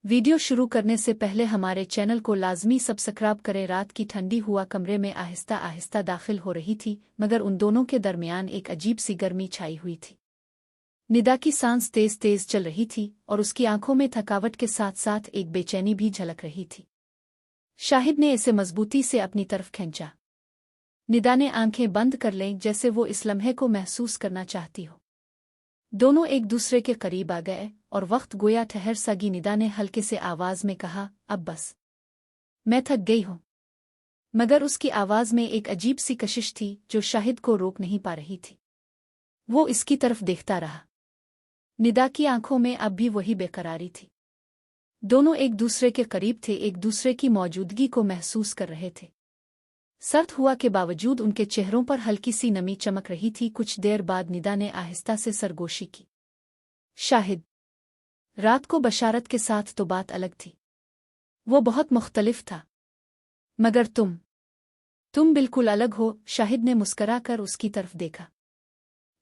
Video शुरू करने से पहले हमारे चैनल को लाजमी सब्सक्राइब करें। रात की ठंडी हुआ कमरे में आहिस्ता आहिस्ता दाखिल हो रही थी, मगर उन दोनों के दरमियान एक अजीब सी गर्मी छाई हुई थी। निदा की सांस तेज तेज चल रही थी और उसकी आंखों में थकावट के साथ साथ एक बेचैनी भी झलक रही थी। शाहिद ने इसे मजबूती से अपनी तरफ खींचा। निदा ने आंखें बंद कर लें जैसे वो इस लम्हे को महसूस करना चाहती हो। दोनों एक दूसरे के करीब आ गए और वक्त गोया ठहर सगी। निदा ने हल्के से आवाज में कहा, अब बस, मैं थक गई हूं। मगर उसकी आवाज में एक अजीब सी कशिश थी जो शाहिद को रोक नहीं पा रही थी। वो इसकी तरफ देखता रहा। निदा की आंखों में अब भी वही बेकरारी थी। दोनों एक दूसरे के करीब थे, एक दूसरे की मौजूदगी को महसूस कर रहे थे। सर्द हुआ के बावजूद उनके चेहरों पर हल्की सी नमी चमक रही थी। कुछ देर बाद निदा ने आहिस्ता से सरगोशी की, शाहिद, रात को बशारत के साथ तो बात अलग थी। वो बहुत मुख्तलिफ था, मगर तुम बिल्कुल अलग हो। शाहिद ने मुस्करा कर उसकी तरफ देखा।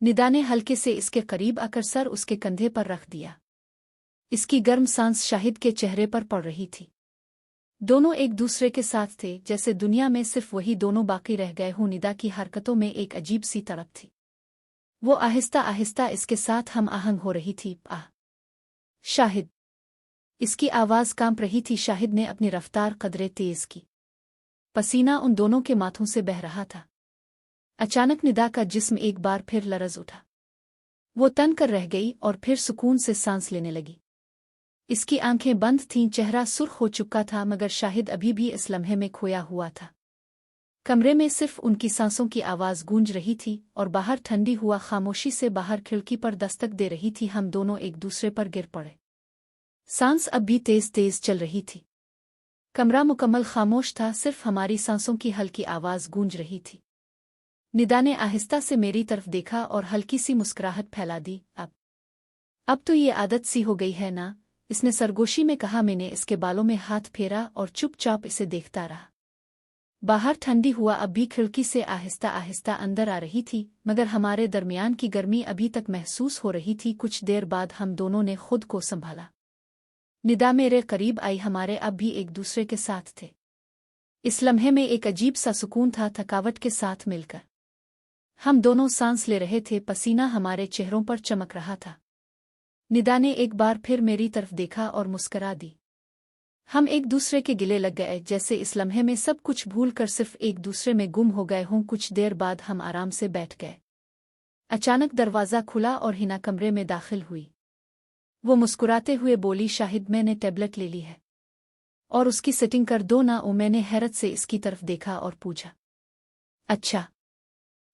निदा ने हल्के से इसके करीब आकर सर उसके कंधे पर रख दिया। इसकी गर्म सांस शाहिद के चेहरे पर पड़ रही थी। दोनों एक दूसरे के साथ थे जैसे दुनिया में सिर्फ वही दोनों बाकी रह गए हों। निदा की हरकतों में एक अजीब सी तड़प थी। वो आहिस्ता आहिस्ता इसके साथ हम आहंग हो रही थी। आह, शाहिद, इसकी आवाज कांप रही थी। शाहिद ने अपनी रफ्तार कदरे तेज की। पसीना उन दोनों के माथों से बह रहा था। अचानक निदा का जिस्म एक बार फिर लरज उठा। वो तन कर रह गई और फिर सुकून से सांस लेने लगी। इसकी आंखें बंद थीं, चेहरा सुर्ख हो चुका था, मगर शाहिद अभी भी इस लम्हे में खोया हुआ था। कमरे में सिर्फ उनकी सांसों की आवाज गूंज रही थी और बाहर ठंडी हुआ खामोशी से बाहर खिड़की पर दस्तक दे रही थी। हम दोनों एक दूसरे पर गिर पड़े। सांस अब भी तेज तेज चल रही थी। कमरा मुकम्मल खामोश था, सिर्फ हमारी सांसों की हल्की आवाज गूंज रही थी। निदा ने आहिस्ता से मेरी तरफ देखा और हल्की सी मुस्कुराहट फैला दी। अब तो ये आदत सी हो गई है ना, इसने सरगोशी में कहा। मैंने इसके बालों में हाथ फेरा और चुपचाप इसे देखता रहा। बाहर ठंडी हुआ अब भी खिड़की से आहिस्ता आहिस्ता अंदर आ रही थी, मगर हमारे दरमियान की गर्मी अभी तक महसूस हो रही थी। कुछ देर बाद हम दोनों ने खुद को संभाला। निदा मेरे करीब आई। हमारे अब भी एक दूसरे के साथ थे। इस लम्हे में एक अजीब सा सुकून था। थकावट के साथ मिलकर हम दोनों सांस ले रहे थे। पसीना हमारे चेहरों पर चमक रहा था। निदा ने एक बार फिर मेरी तरफ देखा और मुस्करा दी। हम एक दूसरे के गिले लग गए, जैसे इस लम्हे में सब कुछ भूल कर सिर्फ एक दूसरे में गुम हो गए हों। कुछ देर बाद हम आराम से बैठ गए। अचानक दरवाज़ा खुला और हिना कमरे में दाखिल हुई। वो मुस्कुराते हुए बोली, शाहिद, मैंने टैबलेट ले ली है और उसकी सेटिंग कर दो ना। मैंने हैरत से इसकी तरफ देखा और पूछा, अच्छा,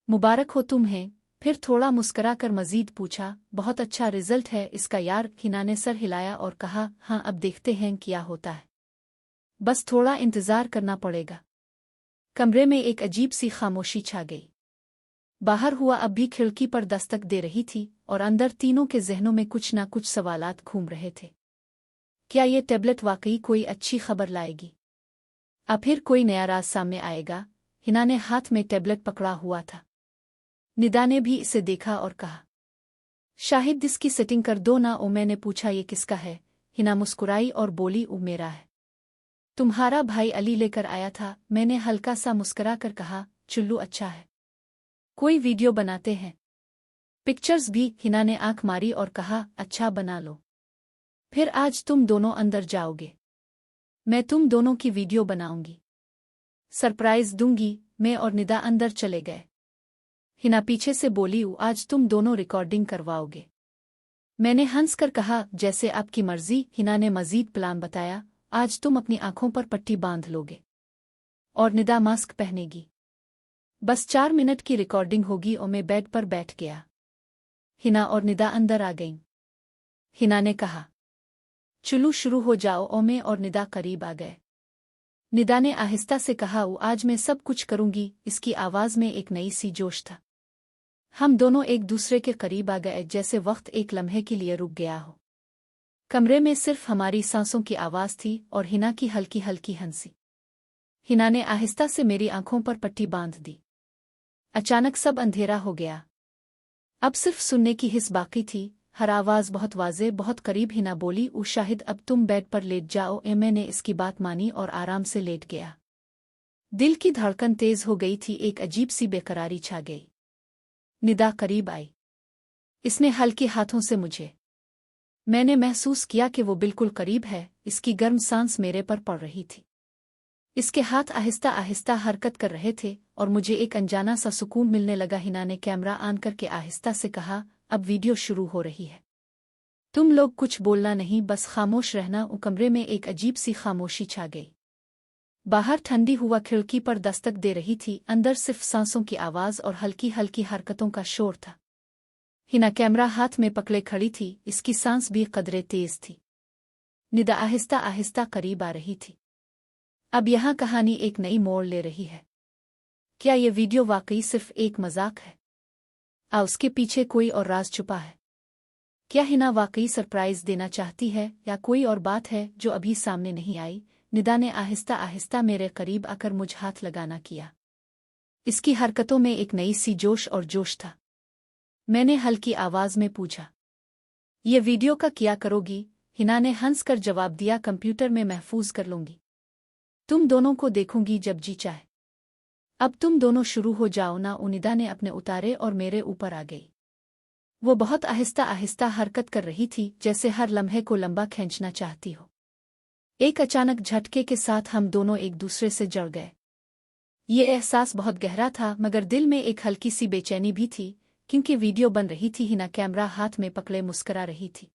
मुबारक हो तुम्हें। फिर थोड़ा मुस्करा कर मजीद पूछा, बहुत अच्छा रिजल्ट है इसका यार। हिना ने सर हिलाया और कहा, हाँ, अब देखते हैं क्या होता है। बस थोड़ा इंतजार करना पड़ेगा। कमरे में एक अजीब सी खामोशी छा गई। बाहर हुआ अब भी खिड़की पर दस्तक दे रही थी और अंदर तीनों के जहनों में कुछ ना कुछ सवालात घूम रहे थे। क्या ये टैबलेट वाकई कोई अच्छी खबर लाएगी? अब फिर कोई नया राज सामने आएगा? हिना ने हाथ में टैबलेट पकड़ा हुआ था। निदा ने भी इसे देखा और कहा, शाहिद, इसकी सेटिंग कर दो ना। मैंने पूछा, ये किसका है? हिना मुस्कुराई और बोली, मेरा है। तुम्हारा भाई अली लेकर आया था। मैंने हल्का सा मुस्कुरा कर कहा, चुल्लू, अच्छा है, कोई वीडियो बनाते हैं, पिक्चर्स भी। हिना ने आंख मारी और कहा, अच्छा, बना लो। फिर आज तुम दोनों अंदर जाओगे, मैं तुम दोनों की वीडियो बनाऊंगी, सरप्राइज दूंगी। मैं और निदा अंदर चले गए। हिना पीछे से बोली, आज तुम दोनों रिकॉर्डिंग करवाओगे? मैंने हंसकर कहा, जैसे आपकी मर्जी। हिना ने मजीद प्लान बताया, आज तुम अपनी आंखों पर पट्टी बांध लोगे और निदा मास्क पहनेगी। बस 4 मिनट की रिकॉर्डिंग होगी। और मैं बेड पर बैठ गया। हिना और निदा अंदर आ गईं। हिना ने कहा, चलो शुरू हो जाओ। और मैं और निदा करीब आ गए। निदा ने आहिस्ता से कहा, आज मैं सब कुछ करूंगी। इसकी आवाज में एक नई सी जोश था। हम दोनों एक दूसरे के करीब आ गए, जैसे वक्त एक लम्हे के लिए रुक गया हो। कमरे में सिर्फ हमारी सांसों की आवाज थी और हिना की हल्की हल्की हंसी। हिना ने आहिस्ता से मेरी आंखों पर पट्टी बांध दी। अचानक सब अंधेरा हो गया। अब सिर्फ सुनने की हिस्स बाकी थी, हर आवाज़ बहुत वाज़े, बहुत करीब। हिना बोली, ओ शाहिद अब तुम बेड पर लेट जाओ। मैंने इसकी बात मानी और आराम से लेट गया। दिल की धड़कन तेज हो गई थी, एक अजीब सी बेकरारी छा गई। निदा करीब आई। इसने हल्के हाथों से मुझे, मैंने महसूस किया कि वो बिल्कुल करीब है। इसकी गर्म सांस मेरे पर पड़ रही थी। इसके हाथ आहिस्ता आहिस्ता हरकत कर रहे थे और मुझे एक अनजाना सा सुकून मिलने लगा। हिना ने कैमरा ऑन करके आहिस्ता से कहा, अब वीडियो शुरू हो रही है। तुम लोग कुछ बोलना नहीं, बस खामोश रहना। कमरे में एक अजीब सी खामोशी छा गई। बाहर ठंडी हुआ खिड़की पर दस्तक दे रही थी, अंदर सिर्फ सांसों की आवाज़ और हल्की हल्की हरकतों का शोर था। हिना कैमरा हाथ में पकड़े खड़ी थी, इसकी सांस भी कदरे तेज थी। निदा आहिस्ता आहिस्ता करीब आ रही थी। अब यहाँ कहानी एक नई मोड़ ले रही है। क्या ये वीडियो वाकई सिर्फ एक मजाक है? उसके पीछे कोई और राज छुपा है? क्या हिना वाकई सरप्राइज देना चाहती है या कोई और बात है जो अभी सामने नहीं आई? निदा ने आहिस्ता आहिस्ता मेरे करीब आकर मुझ हाथ लगाना किया। इसकी हरकतों में एक नई सी जोश और जोश था। मैंने हल्की आवाज में पूछा, ये वीडियो का क्या करोगी? हिना ने हंसकर जवाब दिया, कंप्यूटर में महफूज कर लूंगी। तुम दोनों को देखूंगी जब जी चाहे। अब तुम दोनों शुरू हो जाओ ना। निदा ने अपने उतारे और मेरे ऊपर आ गई। वो बहुत आहिस्ता आहिस्ता हरकत कर रही थी, जैसे हर लम्हे को लंबा खींचना चाहती हो। एक अचानक झटके के साथ हम दोनों एक दूसरे से जड़ गए। ये एहसास बहुत गहरा था, मगर दिल में एक हल्की सी बेचैनी भी थी, क्योंकि वीडियो बन रही थी। हिना कैमरा हाथ में पकड़े मुस्करा रही थी।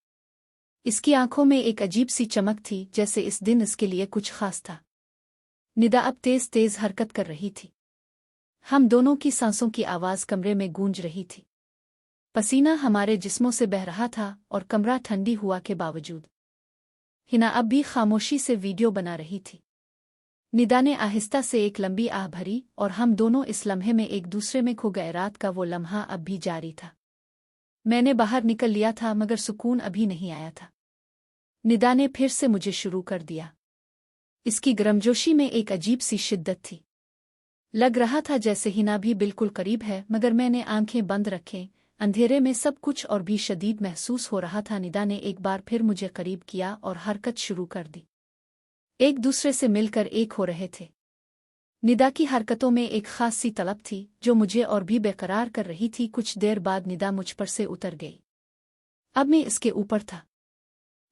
इसकी आंखों में एक अजीब सी चमक थी, जैसे इस दिन इसके लिए कुछ खास था। निदा अब तेज तेज हरकत कर रही थी। हम दोनों की सांसों की आवाज कमरे में गूंज रही थी। पसीना हमारे जिस्मों से बह रहा था और कमरा ठंडी हुआ के बावजूद हिना अब भी खामोशी से वीडियो बना रही थी। निदा ने आहिस्ता से एक लंबी आह भरी और हम दोनों इस लम्हे में एक दूसरे में खो गए। रात का वो लम्हा अब भी जारी था। मैंने बाहर निकल लिया था, मगर सुकून अभी नहीं आया था। निदा ने फिर से मुझे शुरू कर दिया। इसकी गर्मजोशी में एक अजीब सी शिद्दत थी। लग रहा था जैसे हिना भी बिल्कुल करीब है, मगर मैंने आंखें बंद रखें। अंधेरे में सब कुछ और भी शदीद महसूस हो रहा था। निदा ने एक बार फिर मुझे करीब किया और हरकत शुरू कर दी। एक दूसरे से मिलकर एक हो रहे थे। निदा की हरकतों में एक खास सी तलब थी, जो मुझे और भी बेकरार कर रही थी। कुछ देर बाद निदा मुझ पर से उतर गई। अब मैं इसके ऊपर था।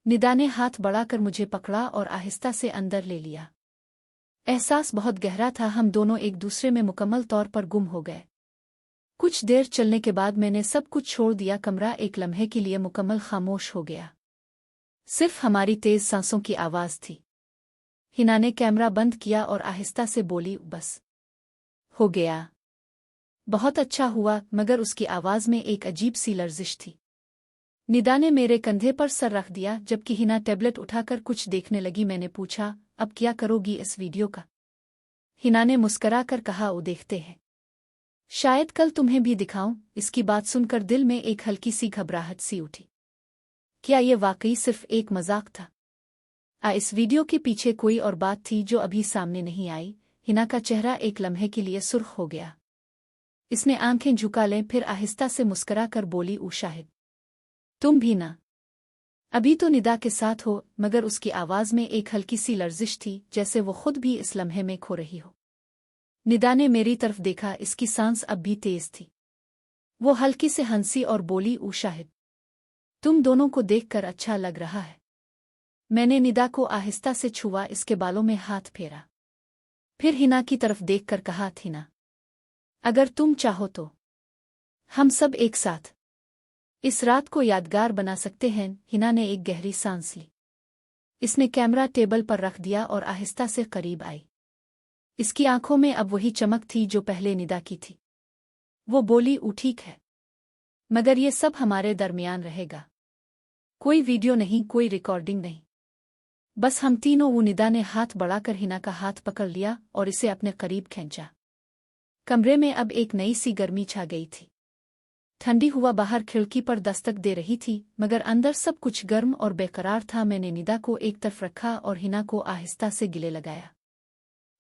निदा ने हाथ बढ़ाकर मुझे पकड़ा और आहिस्ता से अंदर ले लिया। एहसास बहुत गहरा था। हम दोनों एक दूसरे में मुकम्मल तौर पर गुम हो गए। कुछ देर चलने के बाद मैंने सब कुछ छोड़ दिया। कमरा एक लम्हे के लिए मुकम्मल खामोश हो गया। सिर्फ हमारी तेज सांसों की आवाज थी। हिना ने कैमरा बंद किया और आहिस्ता से बोली, बस हो गया। बहुत अच्छा हुआ। मगर उसकी आवाज में एक अजीब सी लर्जिश थी। निदा ने मेरे कंधे पर सर रख दिया, जबकि हिना टैबलेट उठाकर कुछ देखने लगी। मैंने पूछा, अब क्या करोगी इस वीडियो का? हिना ने मुस्करा कर कहा, वो देखते हैं, शायद कल तुम्हें भी दिखाऊं। इसकी बात सुनकर दिल में एक हल्की सी घबराहट सी उठी। क्या ये वाकई सिर्फ एक मजाक था? इस वीडियो के पीछे कोई और बात थी जो अभी सामने नहीं आई। हिना का चेहरा एक लम्हे के लिए सुर्ख हो गया। इसने आंखें झुका लें, फिर आहिस्ता से मुस्करा कर बोली, ओ शाहिद, तुम भी ना? अभी तो निदा के साथ हो। मगर उसकी आवाज में एक हल्की सी लर्जिश थी, जैसे वो खुद भी इस लम्हे में खो रही हो। निदा ने मेरी तरफ देखा। इसकी सांस अब भी तेज थी। वो हल्की से हंसी और बोली, ओ शाहिद, तुम दोनों को देखकर अच्छा लग रहा है। मैंने निदा को आहिस्ता से छुआ, इसके बालों में हाथ फेरा। फिर हिना की तरफ देखकर कहा, हिना, अगर तुम चाहो तो हम सब एक साथ इस रात को यादगार बना सकते हैं। हिना ने एक गहरी सांस ली। इसने कैमरा टेबल पर रख दिया और आहिस्ता से करीब आई। इसकी आंखों में अब वही चमक थी जो पहले निदा की थी। वो बोली, ठीक है, मगर ये सब हमारे दरमियान रहेगा। कोई वीडियो नहीं, कोई रिकॉर्डिंग नहीं, बस हम तीनों। वो निदा ने हाथ बढ़ाकर हिना का हाथ पकड़ लिया और इसे अपने करीब खींचा। कमरे में अब एक नई सी गर्मी छा गई थी। ठंडी हवा बाहर खिड़की पर दस्तक दे रही थी, मगर अंदर सब कुछ गर्म और बेकरार था। मैंने निदा को एक तरफ रखा और हिना को आहिस्ता से गले लगाया।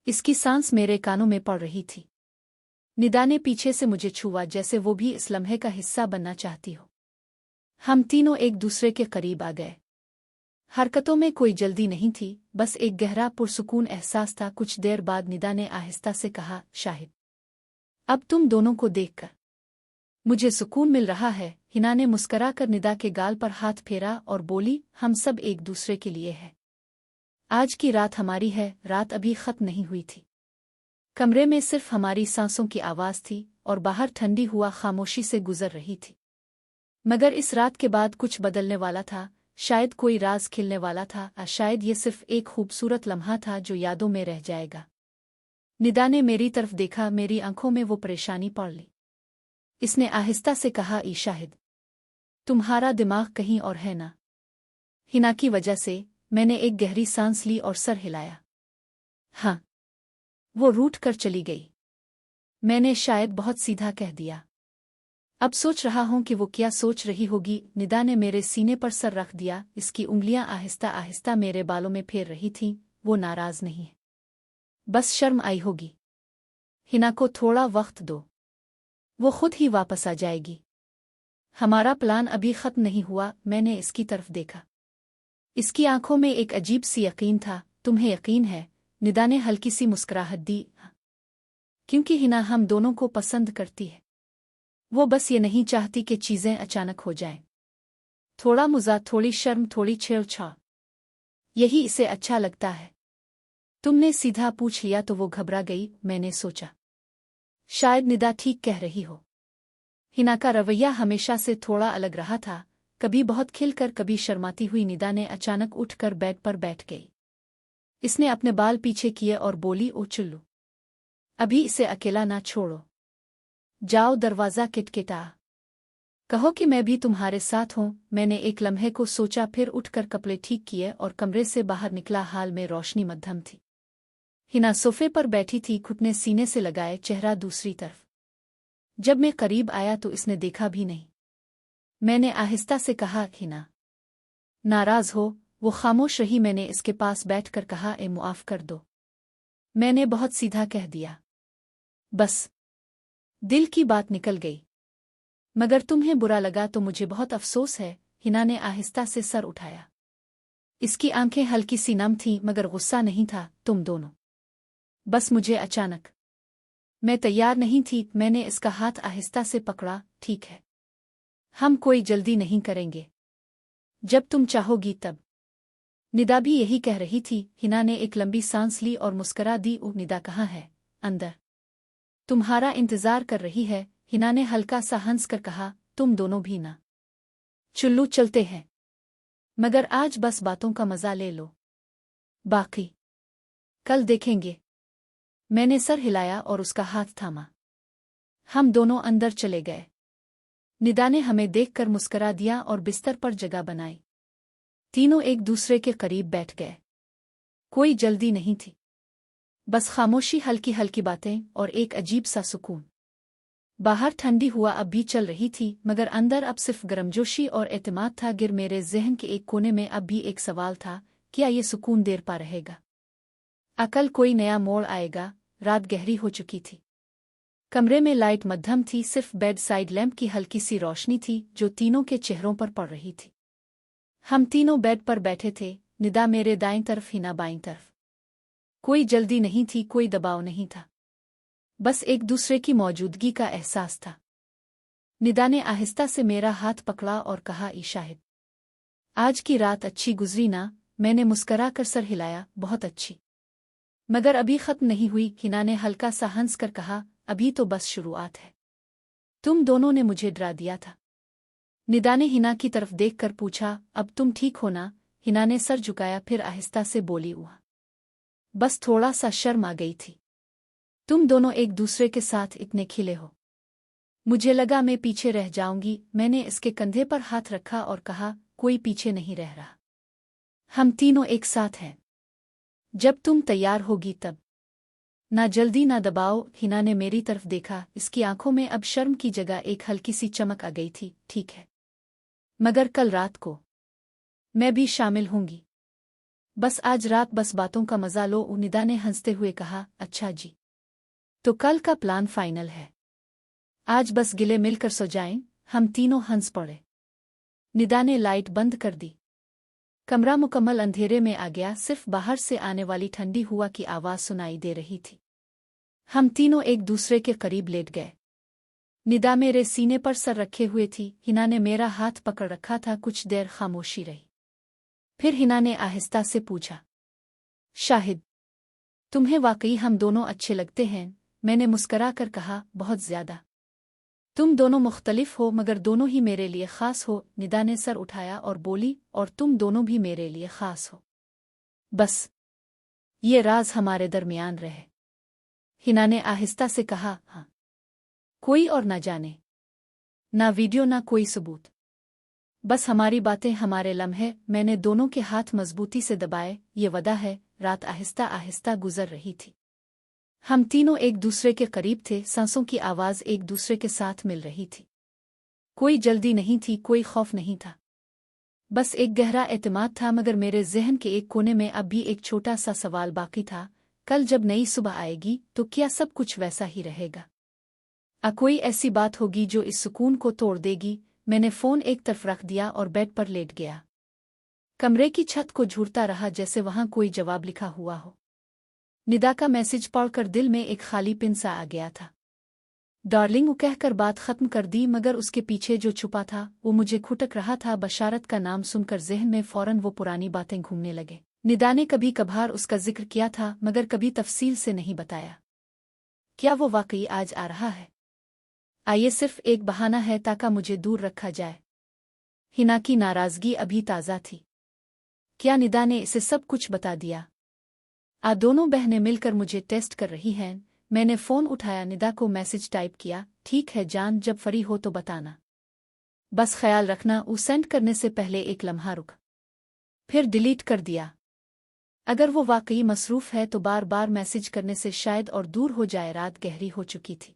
इसकी सांस मेरे कानों में पड़ रही थी। निदा ने पीछे से मुझे छुआ, जैसे वो भी इस लम्हे का हिस्सा बनना चाहती हो। हम तीनों एक दूसरे के करीब आ गए। हरकतों में कोई जल्दी नहीं थी, बस एक गहरा पुरसुकून एहसास था। कुछ देर बाद निदा ने आहिस्ता से कहा, शाहिद, अब तुम दोनों को देखकर मुझे सुकून मिल रहा है। हिना ने मुस्करा कर निदा के गाल पर हाथ फेरा और बोली, हम सब एक दूसरे के लिए हैं। आज की रात हमारी है। रात अभी खत्म नहीं हुई थी। कमरे में सिर्फ हमारी सांसों की आवाज़ थी और बाहर ठंडी हुआ खामोशी से गुजर रही थी। मगर इस रात के बाद कुछ बदलने वाला था। शायद कोई राज खिलने वाला था, या शायद ये सिर्फ एक खूबसूरत लम्हा था जो यादों में रह जाएगा। निदा ने मेरी तरफ देखा, मेरी आंखों में वो परेशानी पड़ ली। इसने आहिस्ता से कहा, ई शाहिद, तुम्हारा दिमाग कहीं और है ना? हिना की वजह से मैंने एक गहरी सांस ली और सर हिलाया। हाँ। वो रूठ कर चली गई। मैंने शायद बहुत सीधा कह दिया। अब सोच रहा हूं कि वो क्या सोच रही होगी। निदा ने मेरे सीने पर सर रख दिया। इसकी उंगलियां आहिस्ता आहिस्ता मेरे बालों में फेर रही थीं। वो नाराज नहीं है, बस शर्म आई होगी। हिना को थोड़ा वक्त दो, वो खुद ही वापस आ जाएगी। हमारा प्लान अभी खत्म नहीं हुआ। मैंने इसकी तरफ देखा। इसकी आंखों में एक अजीब सी यकीन था। तुम्हें यकीन है? निदा ने हल्की सी मुस्कुराहट दी। क्योंकि हिना हम दोनों को पसंद करती है। वो बस ये नहीं चाहती कि चीजें अचानक हो जाएं। थोड़ा मज़ाक, थोड़ी शर्म, थोड़ी छेड़छाड़, यही इसे अच्छा लगता है। तुमने सीधा पूछ लिया तो वो घबरा गई। मैंने सोचा शायद निदा ठीक कह रही हो। हिना का रवैया हमेशा से थोड़ा अलग रहा था, कभी बहुत खिलकर, कभी शर्माती हुई। निदा ने अचानक उठकर बेड पर बैठ गई। इसने अपने बाल पीछे किए और बोली, ओ चुल्लू, अभी इसे अकेला ना छोड़ो। जाओ, दरवाज़ा किटकिटा, कहो कि मैं भी तुम्हारे साथ हूं। मैंने एक लम्हे को सोचा, फिर उठकर कपड़े ठीक किए और कमरे से बाहर निकला। हाल में रोशनी मध्यम थी। हिना सोफे पर बैठी थी, घुटने सीने से लगाए, चेहरा दूसरी तरफ। जब मैं करीब आया तो इसने देखा भी नहीं। मैंने आहिस्ता से कहा, हिना, नाराज हो? वो खामोश रही। मैंने इसके पास बैठकर कहा, ए मुआफ कर दो। मैंने बहुत सीधा कह दिया, बस दिल की बात निकल गई। मगर तुम्हें बुरा लगा तो मुझे बहुत अफसोस है। हिना ने आहिस्ता से सर उठाया। इसकी आंखें हल्की सी नम थीं, मगर गुस्सा नहीं था। तुम दोनों, बस मुझे अचानक, मैं तैयार नहीं थी। मैंने इसका हाथ आहिस्ता से पकड़ा। ठीक है, हम कोई जल्दी नहीं करेंगे, जब तुम चाहोगी तब। निदा भी यही कह रही थी। हिना ने एक लंबी सांस ली और मुस्करा दी। ओह, निदा कहाँ है? अंदर, तुम्हारा इंतजार कर रही है। हिना ने हल्का सा हंस कर कहा, तुम दोनों भी ना? चुल्लू, चलते हैं, मगर आज बस बातों का मजा ले लो, बाकी कल देखेंगे। मैंने सर हिलाया और उसका हाथ थामा। हम दोनों अंदर चले गए। निदा ने हमें देखकर मुस्करा दिया और बिस्तर पर जगह बनाई। तीनों एक दूसरे के करीब बैठ गए। कोई जल्दी नहीं थी, बस खामोशी, हल्की हल्की बातें और एक अजीब सा सुकून। बाहर ठंडी हुआ अब भी चल रही थी, मगर अंदर अब सिर्फ गर्मजोशी और एतमाद था। गिर मेरे ज़हन के एक कोने में अब भी एक सवाल था, क्या ये सुकून देर पा रहेगा? अकल कोई नया मोड़ आएगा? रात गहरी हो चुकी थी। कमरे में लाइट मध्यम थी, सिर्फ बेड साइड लैंप की हल्की सी रोशनी थी जो तीनों के चेहरों पर पड़ रही थी। हम तीनों बेड पर बैठे थे, निदा मेरे दाईं तरफ, हिना बाईं तरफ। कोई जल्दी नहीं थी, कोई दबाव नहीं था, बस एक दूसरे की मौजूदगी का एहसास था। निदा ने आहिस्ता से मेरा हाथ पकड़ा और कहा, ई शाहिद, आज की रात अच्छी गुजरी ना? मैंने मुस्करा कर सर हिलाया, बहुत अच्छी, मगर अभी खत्म नहीं हुई। हिना ने हल्का सा हंस कर कहा, अभी तो बस शुरुआत है। तुम दोनों ने मुझे डरा दिया था। निदा ने हिना की तरफ देखकर पूछा, अब तुम ठीक हो ना? हिना ने सर झुकाया, फिर आहिस्ता से बोली, हुआ बस थोड़ा सा शर्म आ गई थी। तुम दोनों एक दूसरे के साथ इतने खिले हो, मुझे लगा मैं पीछे रह जाऊंगी। मैंने इसके कंधे पर हाथ रखा और कहा, कोई पीछे नहीं रह रहा, हम तीनों एक साथ हैं। जब तुम तैयार होगी तब। ना जल्दी ना दबाओ। हिना ने मेरी तरफ देखा। इसकी आंखों में अब शर्म की जगह एक हल्की सी चमक आ गई थी। ठीक है, मगर कल रात को मैं भी शामिल होंगी। बस आज रात बस बातों का मजा लो। निदा ने हंसते हुए कहा, अच्छा जी, तो कल का प्लान फाइनल है। आज बस गिले मिलकर सो जाएं। हम तीनों हंस पड़े। निदा ने लाइट बंद कर दी। कमरा मुकम्मल अंधेरे में आ गया, सिर्फ बाहर से आने वाली ठंडी हवा की आवाज़ सुनाई दे रही थी। हम तीनों एक दूसरे के करीब लेट गए। निदा मेरे सीने पर सर रखे हुए थी, हिना ने मेरा हाथ पकड़ रखा था। कुछ देर खामोशी रही, फिर हिना ने आहिस्ता से पूछा, शाहिद, तुम्हें वाकई हम दोनों अच्छे लगते हैं? मैंने मुस्करा कर कहा, बहुत ज्यादा। तुम दोनों मुख्तलिफ हो मगर दोनों ही मेरे लिए ख़ास हो। निदा ने सर उठाया और बोली, और तुम दोनों भी मेरे लिए ख़ास हो। बस ये राज हमारे दरमियान रहे। हिना ने आहिस्ता से कहा, हाँ, कोई और ना जाने, ना वीडियो ना कोई सबूत, बस हमारी बातें, हमारे लम्हे। मैंने दोनों के हाथ मजबूती से दबाए। ये वदा है। रात आहिस्ता आहिस्ता गुजर रही थी। हम तीनों एक दूसरे के करीब थे, सांसों की आवाज़ एक दूसरे के साथ मिल रही थी। कोई जल्दी नहीं थी, कोई खौफ नहीं था, बस एक गहरा एतमाद था। मगर मेरे जहन के एक कोने में अब भी एक छोटा सा सवाल बाकी था, कल जब नई सुबह आएगी तो क्या सब कुछ वैसा ही रहेगा? कोई ऐसी बात होगी जो इस सुकून को तोड़ देगी? मैंने फ़ोन एक तरफ रख दिया और बेड पर लेट गया। कमरे की छत को झूरता रहा जैसे वहां कोई जवाब लिखा हुआ हो। निदा का मैसेज पढ़कर दिल में एक खाली पिन सा आ गया था। डार्लिंग कहकर बात खत्म कर दी, मगर उसके पीछे जो छुपा था वो मुझे खुटक रहा था। बशारत का नाम सुनकर जहन में फौरन वो पुरानी बातें घूमने लगे। निदा ने कभी कभार उसका जिक्र किया था मगर कभी तफसील से नहीं बताया। क्या वो वाकई आज आ रहा है? ये सिर्फ एक बहाना है ताकि मुझे दूर रखा जाए? हिना की नाराजगी अभी ताज़ा थी। क्या निदा ने इसे सब कुछ बता दिया? दोनों बहनें मिलकर मुझे टेस्ट कर रही हैं। मैंने फ़ोन उठाया, निदा को मैसेज टाइप किया, ठीक है जान, जब फ्री हो तो बताना। बस ख्याल रखना। वो सेंड करने से पहले एक लम्हा रुक, फिर डिलीट कर दिया। अगर वो वाकई मसरूफ़ है तो बार बार मैसेज करने से शायद और दूर हो जाए। रात गहरी हो चुकी थी।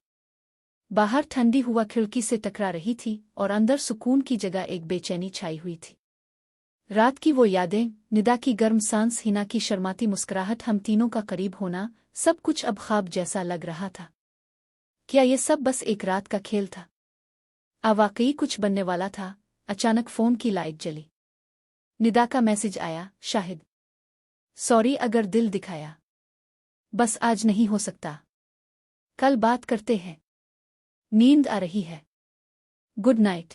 बाहर ठंडी हुआ खिड़की से टकरा रही थी और अंदर सुकून की जगह एक बेचैनी छाई हुई थी। रात की वो यादें, निदा की गर्म सांस, हिना की शर्माती मुस्कुराहट, हम तीनों का करीब होना, सब कुछ अब ख्वाब जैसा लग रहा था। क्या ये सब बस एक रात का खेल था? वाकई कुछ बनने वाला था। अचानक फ़ोन की लाइट जली। निदा का मैसेज आया, शाहिद, सॉरी अगर दिल दिखाया, बस आज नहीं हो सकता, कल बात करते हैं। नींद आ रही है, गुड नाइट।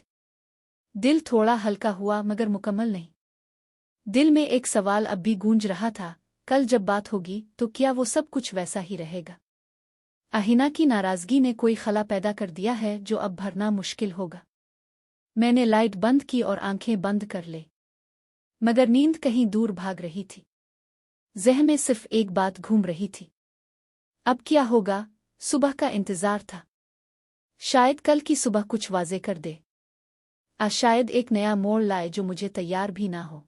दिल थोड़ा हल्का हुआ मगर मुकम्मल नहीं। दिल में एक सवाल अब भी गूंज रहा था, कल जब बात होगी तो क्या वो सब कुछ वैसा ही रहेगा? हिना की नाराज़गी ने कोई खला पैदा कर दिया है जो अब भरना मुश्किल होगा। मैंने लाइट बंद की और आंखें बंद कर ले, मगर नींद कहीं दूर भाग रही थी। ज़हन में सिर्फ एक बात घूम रही थी, अब क्या होगा? सुबह का इंतज़ार था। शायद कल की सुबह कुछ वाज़े कर दे। शायद एक नया मोड़ लाए जो मुझे तैयार भी ना हो।